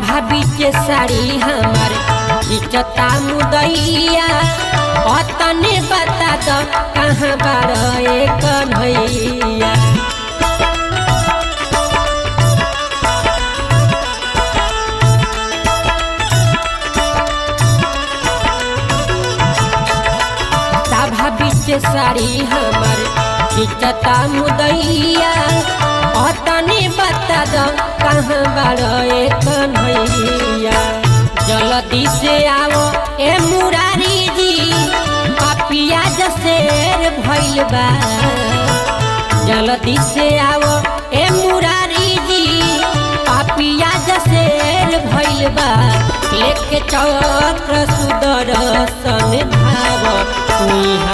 भाभी के साड़ी हमारे खिंचता मुदैया तने बता दो कहाँ बारे कन्हैया। भाभी के साड़ी हमारे खिंचता मुदैया तने बता दो कहाँ बारे कन्हैया। जल्दी से आओ ए मुरारी जी पापिया जसेर भइल बा। जल्दी से आओ ए मुरारी जी पापिया जसेर भइल बा। लेके चक्र सुदर्शन भाव